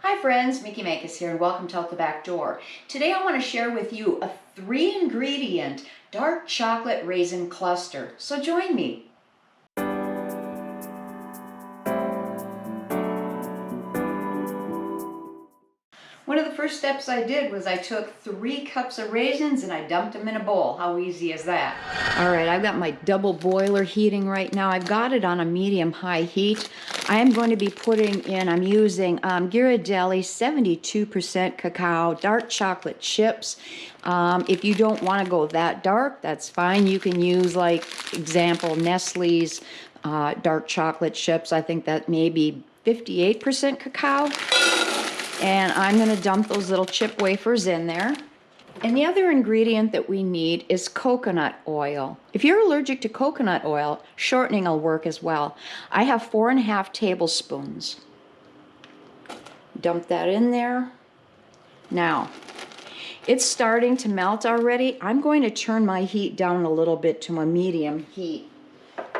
Hi friends, Mickey Makis here and welcome to Out the Back Door. Today I want to share with you a 3-ingredient dark chocolate raisin cluster. So join me. One of the first steps I did was I took 3 cups of raisins and I dumped them in a bowl. How easy is that? All right, I've got my double boiler heating right now. I've got it on a medium-high heat. I am going to be putting in, I'm using Ghirardelli 72% cacao dark chocolate chips. If you don't want to go that dark, that's fine. You can use, like, example, Nestle's dark chocolate chips. I think that may be 58% cacao. And I'm going to dump those little chip wafers in there. And the other ingredient that we need is coconut oil. If you're allergic to coconut oil, shortening will work as well. I have 4½ tablespoons. Dump that in there. Now, it's starting to melt already. I'm going to turn my heat down a little bit to a medium heat.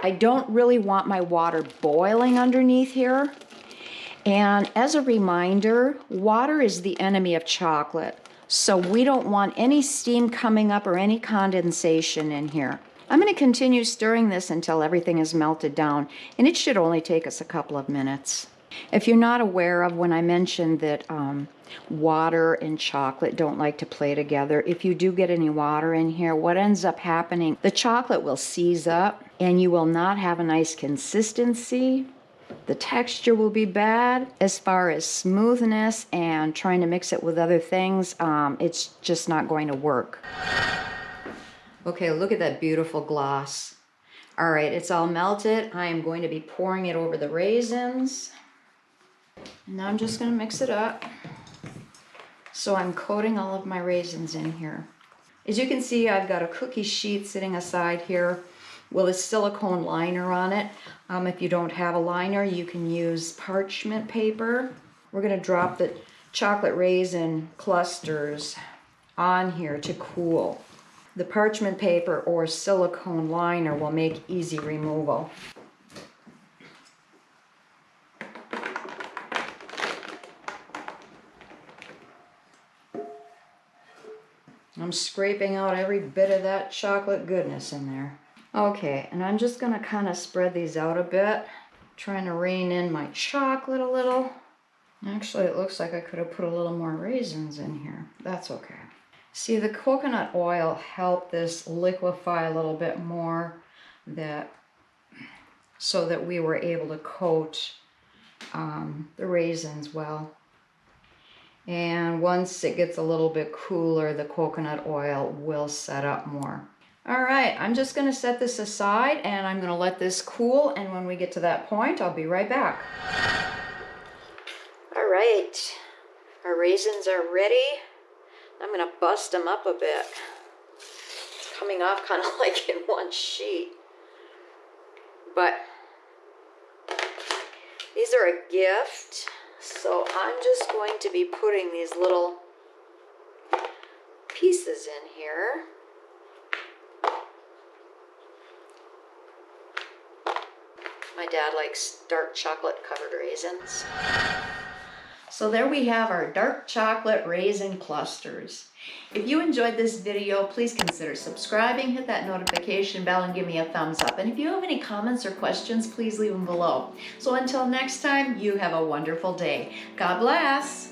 I don't really want my water boiling underneath here. And as a reminder, water is the enemy of chocolate. So we don't want any steam coming up or any condensation in here. I'm going to continue stirring this until everything is melted down, and it should only take us a couple of minutes. If you're not aware of when I mentioned that water and chocolate don't like to play together, if you do get any water in here, what ends up happening, the chocolate will seize up and you will not have a nice consistency. The texture will be bad. As far as smoothness and trying to mix it with other things, it's just not going to work. Okay, look at that beautiful gloss. All right, it's all melted. I am going to be pouring it over the raisins. And now I'm just going to mix it up. So I'm coating all of my raisins in here. As you can see, I've got a cookie sheet sitting aside here with a silicone liner on it. If you don't have a liner, you can use parchment paper. We're going to drop the chocolate raisin clusters on here to cool. The parchment paper or silicone liner will make easy removal. I'm scraping out every bit of that chocolate goodness in there. Okay, and I'm just going to kind of spread these out a bit, trying to rein in my chocolate a little. Actually, it looks like I could have put a little more raisins in here. That's okay. See, the coconut oil helped this liquefy a little bit more, so that we were able to coat the raisins well. And once it gets a little bit cooler, the coconut oil will set up more. All right, I'm just going to set this aside and I'm going to let this cool, and when we get to that point, I'll be right back. All right, our raisins are ready. I'm going to bust them up a bit. It's coming off kind of like in one sheet. But these are a gift, so I'm just going to be putting these little pieces in here. My dad likes dark chocolate covered raisins. So there we have our dark chocolate raisin clusters. If you enjoyed this video, please consider subscribing, hit that notification bell, and give me a thumbs up. And if you have any comments or questions, please leave them below. So until next time, you have a wonderful day. God bless.